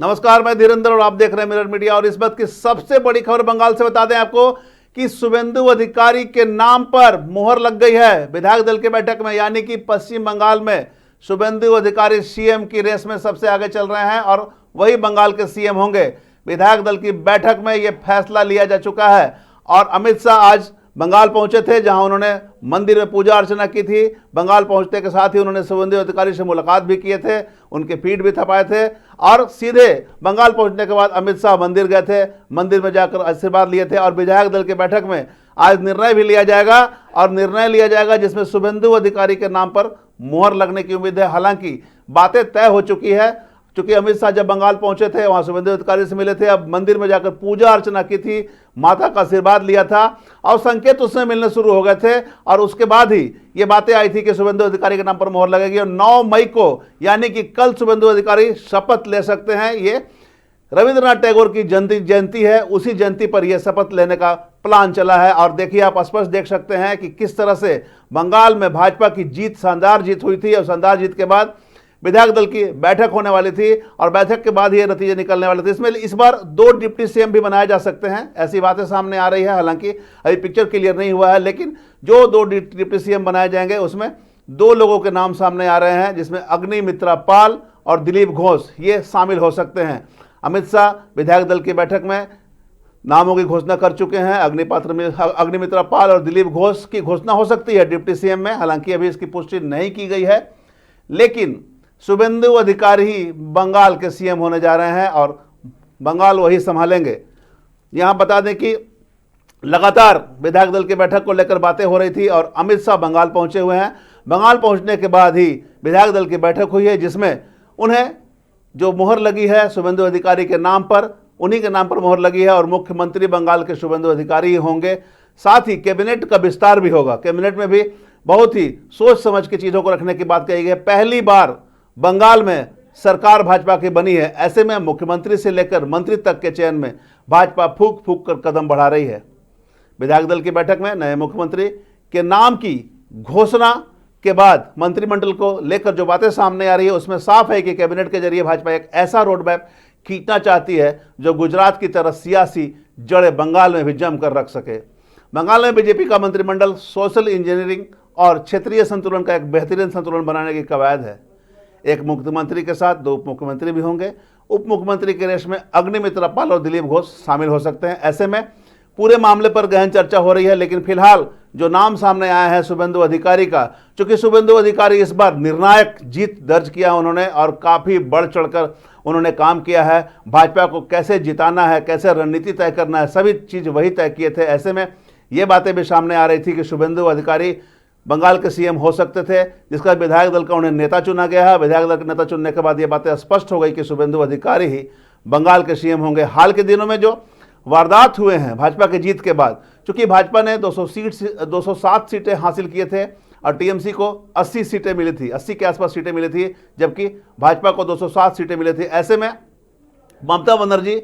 नमस्कार, मैं धीरेन्द्र और आप देख रहे हैं मिरर मीडिया। और इस बात की सबसे बड़ी खबर बंगाल से बता दें आपको कि शुभेंदु अधिकारी के नाम पर मुहर लग गई है विधायक दल की बैठक में। यानी कि पश्चिम बंगाल में शुभेंदु अधिकारी सीएम की रेस में सबसे आगे चल रहे हैं और वही बंगाल के सीएम होंगे। विधायक दल की बैठक में यह फैसला लिया जा चुका है और अमित शाह आज बंगाल पहुंचे थे, जहां उन्होंने मंदिर में पूजा अर्चना की थी। बंगाल पहुंचने के साथ ही उन्होंने शुभेंदु अधिकारी से मुलाकात भी किए थे, उनके पीठ भी थपाए थे और सीधे बंगाल पहुंचने के बाद अमित शाह मंदिर गए थे। मंदिर में जाकर आशीर्वाद लिए थे और विधायक दल की बैठक में आज निर्णय भी लिया जाएगा और निर्णय लिया जाएगा जिसमें शुभेंदु अधिकारी के नाम पर मुहर लगने की उम्मीद है। हालांकि बातें तय हो चुकी है, क्योंकि अमित शाह जब बंगाल पहुंचे थे वहां शुभेंदु अधिकारी से मिले थे, अब मंदिर में जाकर पूजा अर्चना की थी, माता का आशीर्वाद लिया था और संकेत उसमें मिलने शुरू हो गए थे। और उसके बाद ही ये बातें आई थी कि शुभेंदु अधिकारी के नाम पर मोहर लगेगी और 9 मई को यानी कि कल शुभेंदु अधिकारी शपथ ले सकते हैं। ये रविंद्रनाथ टैगोर की जयंती है, उसी जयंती पर यह शपथ लेने का प्लान चला है। और देखिए, आप स्पष्ट देख सकते हैं कि किस तरह से बंगाल में भाजपा की जीत, शानदार जीत हुई थी और शानदार जीत के बाद विधायक दल की बैठक होने वाली थी और बैठक के बाद ये नतीजे निकलने वाले थे। इसमें इस बार 2 डिप्टी सीएम भी बनाए जा सकते हैं, ऐसी बातें सामने आ रही है। हालांकि अभी पिक्चर क्लियर नहीं हुआ है, लेकिन जो 2 डिप्टी सीएम बनाए जाएंगे उसमें 2 लोगों के नाम सामने आ रहे हैं, जिसमें अग्निमित्रा पाल और दिलीप घोष ये शामिल हो सकते हैं। अमित शाह विधायक दल की बैठक में नामों की घोषणा कर चुके हैं। अग्निमित्रा पाल और दिलीप घोष की घोषणा हो सकती है डिप्टी सीएम में, हालांकि अभी इसकी पुष्टि नहीं की गई है। लेकिन शुभेंदु अधिकारी ही बंगाल के सीएम होने जा रहे हैं और बंगाल वही संभालेंगे। यहां बता दें कि लगातार विधायक दल की बैठक को लेकर बातें हो रही थी और अमित शाह बंगाल पहुंचे हुए हैं। बंगाल पहुंचने के बाद ही विधायक दल की बैठक हुई है, जिसमें उन्हें जो मुहर लगी है शुभेंदु अधिकारी के नाम पर, उन्हीं के नाम पर मुहर लगी है और मुख्यमंत्री बंगाल के शुभेंदु अधिकारी ही होंगे। साथ ही कैबिनेट का विस्तार भी होगा। कैबिनेट में भी बहुत ही सोच समझ के चीज़ों को रखने की बात कही गई है। पहली बार बंगाल में सरकार भाजपा की बनी है, ऐसे में मुख्यमंत्री से लेकर मंत्री तक के चयन में भाजपा फूक फूक कर कदम बढ़ा रही है। विधायक दल की बैठक में नए मुख्यमंत्री के नाम की घोषणा के बाद मंत्रिमंडल को लेकर जो बातें सामने आ रही है, उसमें साफ है कि कैबिनेट के जरिए भाजपा एक ऐसा रोड मैप खींचना चाहती है जो गुजरात की तरह सियासी जड़ें बंगाल में भी जमकर रख सके। बंगाल में बीजेपी का मंत्रिमंडल सोशल इंजीनियरिंग और क्षेत्रीय संतुलन का एक बेहतरीन संतुलन बनाने की कवायद है। एक मुख्यमंत्री के साथ 2 उप मुख्यमंत्री भी होंगे। उप मुख्यमंत्री के रेस में अग्निमित्रा पाल और दिलीप घोष शामिल हो सकते हैं। ऐसे में पूरे मामले पर गहन चर्चा हो रही है, लेकिन फिलहाल जो नाम सामने आया है शुभेंदु अधिकारी का, चूंकि शुभेंदु अधिकारी इस बार निर्णायक जीत दर्ज किया उन्होंने और काफ़ी बढ़ चढ़कर उन्होंने काम किया है। भाजपा को कैसे जिताना है, कैसे रणनीति तय करना है, सभी चीज़ वही तय किए थे। ऐसे में ये बातें भी सामने आ रही थी कि शुभेंदु अधिकारी बंगाल के सीएम हो सकते थे, जिसका विधायक दल का उन्हें नेता चुना गया है। विधायक दल के नेता चुनने के बाद ये बातें स्पष्ट हो गई कि शुभेंदु अधिकारी ही बंगाल के सीएम होंगे। हाल के दिनों में जो वारदात हुए हैं भाजपा की जीत के बाद, चूंकि भाजपा ने 207 सीटें हासिल किए थे और टीएमसी को 80 सीटें मिली थी, 80 के आसपास सीटें मिली थी, जबकि भाजपा को 207 सीटें मिली थी। ऐसे में ममता बनर्जी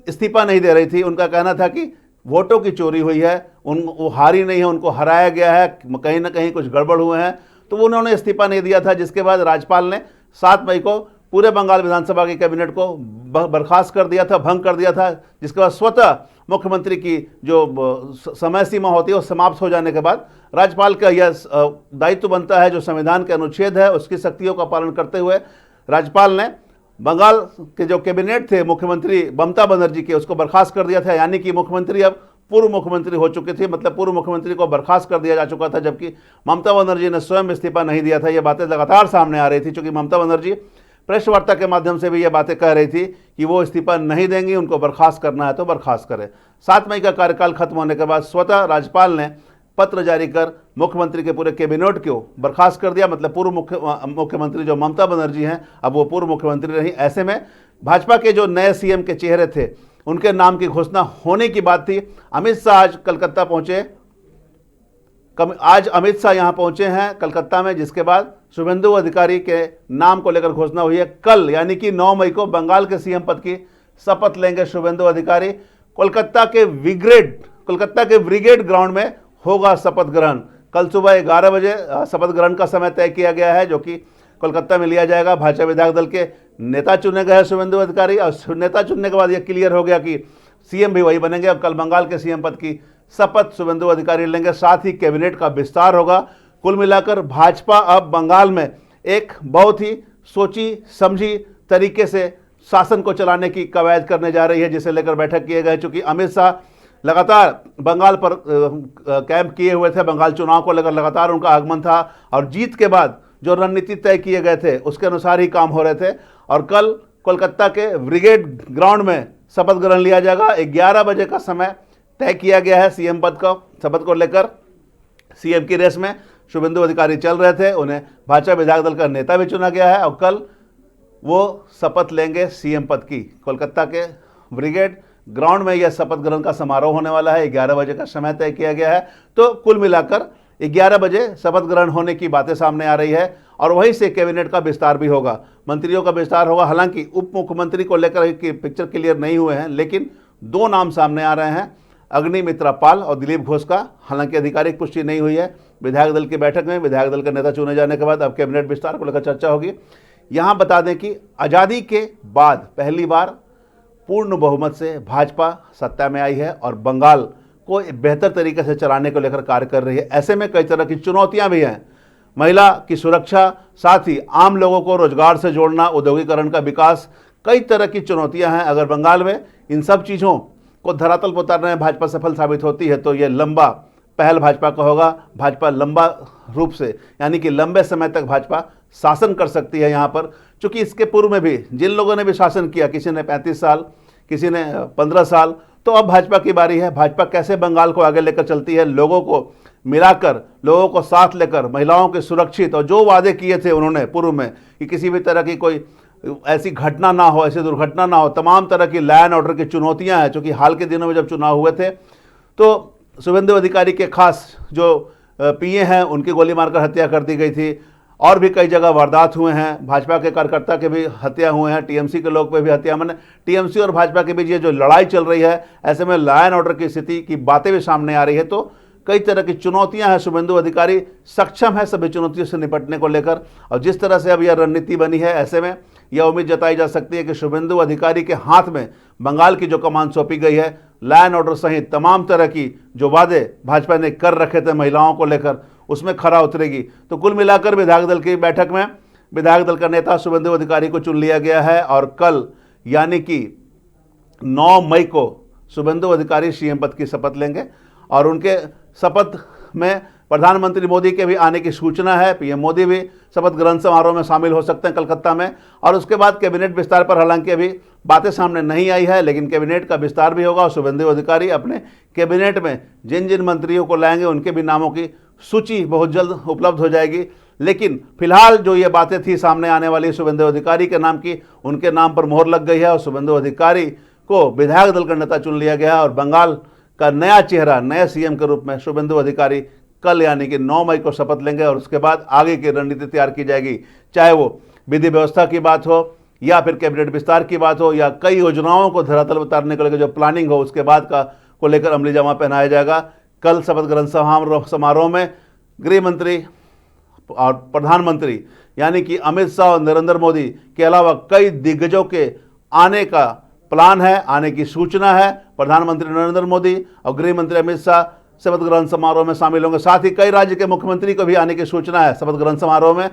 इस्तीफा नहीं दे रही थी। उनका कहना था कि वोटों की चोरी हुई है, वो हारी नहीं है, उनको हराया गया है, कहीं ना कहीं कुछ गड़बड़ हुए हैं, तो उन्होंने इस्तीफा नहीं दिया था। जिसके बाद राज्यपाल ने 7 मई को पूरे बंगाल विधानसभा की कैबिनेट को बर्खास्त कर दिया था, भंग कर दिया था। जिसके बाद स्वतः मुख्यमंत्री की जो समय सीमा होती है वो समाप्त हो जाने के बाद राज्यपाल का यह दायित्व बनता है, जो संविधान के अनुच्छेद है उसकी शक्तियों का पालन करते हुए राज्यपाल ने बंगाल के जो कैबिनेट थे मुख्यमंत्री ममता बनर्जी के, उसको बर्खास्त कर दिया था। यानी कि मुख्यमंत्री अब पूर्व मुख्यमंत्री हो चुकी थी, मतलब पूर्व मुख्यमंत्री को बर्खास्त कर दिया जा चुका था, जबकि ममता बनर्जी ने स्वयं इस्तीफा नहीं दिया था। ये बातें लगातार सामने आ रही थी, क्योंकि ममता बनर्जी प्रेस वार्ता के माध्यम से भी ये बातें कह रही थी कि वो इस्तीफा नहीं देंगी, उनको बर्खास्त करना है तो बर्खास्त करें। 7 मई का कार्यकाल खत्म होने के बाद स्वतः राज्यपाल ने पत्र जारी कर मुख्यमंत्री के पूरे कैबिनेट को बर्खास्त कर दिया। मतलब पूर्व मुख्यमंत्री जो ममता बनर्जी हैं, अब वो पूर्व मुख्यमंत्री रही। ऐसे में भाजपा के जो नए सीएम के चेहरे थे, उनके नाम की घोषणा होने की बात थी। अमित शाह आज कलकत्ता पहुंचे, आज अमित शाह यहां पहुंचे हैं कलकत्ता में, जिसके बाद शुभेंदु अधिकारी के नाम को लेकर घोषणा हुई है। कल यानी कि 9 मई को बंगाल के सीएम पद की शपथ लेंगे शुभेंदु अधिकारी। कोलकाता के ब्रिगेड ग्राउंड में होगा शपथ ग्रहण। कल सुबह 11 बजे शपथ ग्रहण का समय तय किया गया है, जो कि कोलकाता में लिया जाएगा। भाजपा विधायक दल के नेता चुने गए हैं शुभेंदु अधिकारी, और नेता चुनने के बाद यह क्लियर हो गया कि सीएम भी वही बनेंगे और कल बंगाल के सीएम पद की शपथ शुभेंदु अधिकारी लेंगे। साथ ही कैबिनेट का विस्तार होगा। कुल मिलाकर भाजपा अब बंगाल में एक बहुत ही सोची समझी तरीके से शासन को चलाने की कवायद करने जा रही है, जिसे लेकर बैठक किए गए। चूंकि अमित शाह लगातार बंगाल पर कैंप किए हुए थे, बंगाल चुनाव को लेकर लगातार उनका आगमन था और जीत के बाद जो रणनीति तय किए गए थे उसके अनुसार ही काम हो रहे थे। और कल कोलकाता के ब्रिगेड ग्राउंड में शपथ ग्रहण लिया जाएगा। 11 बजे का समय तय किया गया है। सीएम पद का शपथ को लेकर सीएम की रेस में शुभेंदु अधिकारी चल रहे थे, उन्हें भाजपा विधायक दल का नेता भी चुना गया है और कल वो शपथ लेंगे सीएम पद की। कोलकाता के ब्रिगेड ग्राउंड में यह शपथ ग्रहण का समारोह होने वाला है। 11 बजे का समय तय किया गया है। तो कुल मिलाकर 11 बजे शपथ ग्रहण होने की बातें सामने आ रही है और वहीं से कैबिनेट का विस्तार भी होगा, मंत्रियों का विस्तार होगा। हालांकि उप मुख्यमंत्री को लेकर की पिक्चर क्लियर नहीं हुए हैं, लेकिन 2 नाम सामने आ रहे हैं, अग्निमित्रा पाल और दिलीप घोष का। हालांकि आधिकारिक पुष्टि नहीं हुई है। विधायक दल की बैठक में विधायक दल का नेता चुने जाने के बाद अब कैबिनेट विस्तार को लेकर चर्चा होगी। यहाँ बता दें कि आज़ादी के बाद पहली बार पूर्ण बहुमत से भाजपा सत्ता में आई है और बंगाल को बेहतर तरीके से चलाने को लेकर कार्य कर रही है। ऐसे में कई तरह की चुनौतियां भी हैं, महिला की सुरक्षा, साथ ही आम लोगों को रोजगार से जोड़ना, औद्योगिकरण का विकास, कई तरह की चुनौतियां हैं। अगर बंगाल में इन सब चीज़ों को धरातल पर उतारने में भाजपा सफल साबित होती है तो ये लंबा पहल भाजपा का होगा। भाजपा लंबा रूप से यानी कि लंबे समय तक भाजपा शासन कर सकती है यहाँ पर। चूँकि इसके पूर्व में भी जिन लोगों ने भी शासन किया, किसी ने 35 साल, किसी ने 15 साल, तो अब भाजपा की बारी है। भाजपा कैसे बंगाल को आगे लेकर चलती है, लोगों को मिलाकर, लोगों को साथ लेकर, महिलाओं के सुरक्षित, और जो वादे किए थे उन्होंने पूर्व में कि किसी भी तरह की कोई ऐसी घटना ना हो, ऐसी दुर्घटना ना हो, तमाम तरह की लॉ एंड ऑर्डर की चुनौतियां हैं। चूँकि हाल के दिनों में जब चुनाव हुए थे तो शुभेंदु अधिकारी के खास जो पीए हैं उनकी गोली मारकर हत्या कर दी गई थी और भी कई जगह वारदात हुए हैं। भाजपा के कार्यकर्ता के भी हत्या हुए हैं, टीएमसी के लोग पे भी हत्या, मैंने टीएमसी और भाजपा के बीच ये जो लड़ाई चल रही है, ऐसे में लॉ एंड ऑर्डर की स्थिति की बातें भी सामने आ रही है। तो कई तरह की चुनौतियां हैं। शुभेंदु अधिकारी सक्षम है सभी चुनौतियों से निपटने को लेकर, और जिस तरह से अब यह रणनीति बनी है, ऐसे में यह उम्मीद जताई जा सकती है कि शुभेंदु अधिकारी के हाथ में बंगाल की जो कमान सौंपी गई है, लॉ एंड ऑर्डर सहित तमाम तरह की जो वादे भाजपा ने कर रखे थे महिलाओं को लेकर, उसमें खरा उतरेगी। तो कुल मिलाकर विधायक दल की बैठक में विधायक दल का नेता शुभेंदु अधिकारी को चुन लिया गया है और कल यानी कि 9 मई को शुभेंदु अधिकारी सीएम पद की शपथ लेंगे और उनके शपथ में प्रधानमंत्री मोदी के भी आने की सूचना है। पीएम मोदी भी शपथ ग्रहण समारोह में शामिल हो सकते हैं कलकत्ता में। और उसके बाद कैबिनेट विस्तार पर हालांकि अभी बातें सामने नहीं आई है, लेकिन कैबिनेट का विस्तार भी होगा और शुभेंदु अधिकारी अपने कैबिनेट में जिन जिन मंत्रियों को लाएंगे उनके भी नामों की सूची बहुत जल्द उपलब्ध हो जाएगी। लेकिन फिलहाल जो ये बातें थी सामने आने वाली शुभेंदु अधिकारी के नाम की, उनके नाम पर मोहर लग गई है और शुभेंदु अधिकारी को विधायक दल का नेता चुन लिया गया है और बंगाल का नया चेहरा, नए सीएम के रूप में शुभेंदु अधिकारी कल यानी कि 9 मई को शपथ लेंगे और उसके बाद आगे की रणनीति तैयार की जाएगी। चाहे वो विधि व्यवस्था की बात हो या फिर कैबिनेट विस्तार की बात हो या कई योजनाओं को धरातल उतारने को लेकर जो प्लानिंग हो, उसके बाद का को लेकर अमली जामा पहनाया जाएगा। कल शपथ ग्रहण समारोह में गृह मंत्री और प्रधानमंत्री यानी कि अमित शाह और नरेंद्र मोदी के अलावा कई दिग्गजों के आने का प्लान है, आने की सूचना है। प्रधानमंत्री नरेंद्र मोदी और गृह मंत्री अमित शाह शपथ ग्रहण समारोह में शामिल होंगे। साथ ही कई राज्य के मुख्यमंत्री को भी आने की सूचना है शपथ ग्रहण समारोह में।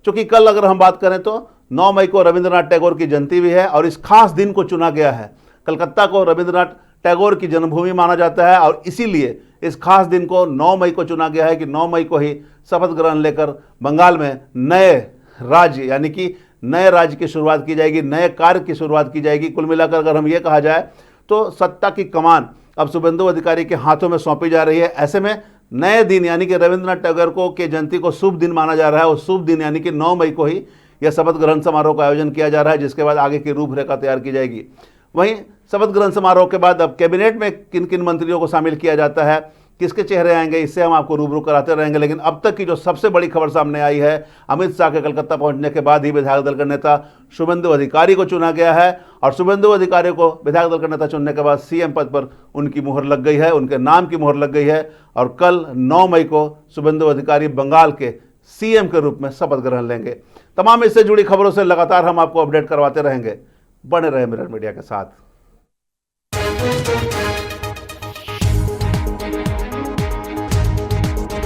चूंकि कल अगर हम बात करें तो 9 मई को रविंद्रनाथ टैगोर की जयंती भी है और इस खास दिन को चुना गया है। कलकत्ता को रविंद्रनाथ टैगोर की जन्मभूमि माना जाता है और इसीलिए इस खास दिन को 9 मई को चुना गया है कि 9 मई को ही शपथ ग्रहण लेकर बंगाल में नए राज्य यानी कि नए राज्य की शुरुआत की जाएगी, नए कार्य की शुरुआत की जाएगी। कुल मिलाकर अगर हम ये कहा जाए तो सत्ता की कमान अब शुभेंदु अधिकारी के हाथों में सौंपी जा रही है। ऐसे में नए दिन यानी कि रविंद्रनाथ टैगोर को के जयंती को शुभ दिन माना जा रहा है और शुभ दिन यानी कि 9 मई को ही यह शपथ ग्रहण समारोह का आयोजन किया जा रहा है, जिसके बाद आगे की रूपरेखा तैयार की जाएगी। वहीं शपथ ग्रहण समारोह के बाद अब कैबिनेट में किन किन मंत्रियों को शामिल किया जाता है, किसके चेहरे आएंगे, इससे हम आपको रूबरू कराते रहेंगे। लेकिन अब तक की जो सबसे बड़ी खबर सामने आई है, अमित शाह के कलकत्ता पहुंचने के बाद ही विधायक दल का नेता शुभेंदु अधिकारी को चुना गया है और शुभेंदु अधिकारी को विधायक दल का नेता चुनने के बाद सीएम पद पर उनकी मुहर लग गई है, उनके नाम की मुहर लग गई है और कल 9 मई को शुभेंदु अधिकारी बंगाल के सीएम के रूप में शपथ ग्रहण लेंगे। तमाम इससे जुड़ी खबरों से लगातार हम आपको अपडेट करवाते रहेंगे। बने रहे मिरर मीडिया के साथ।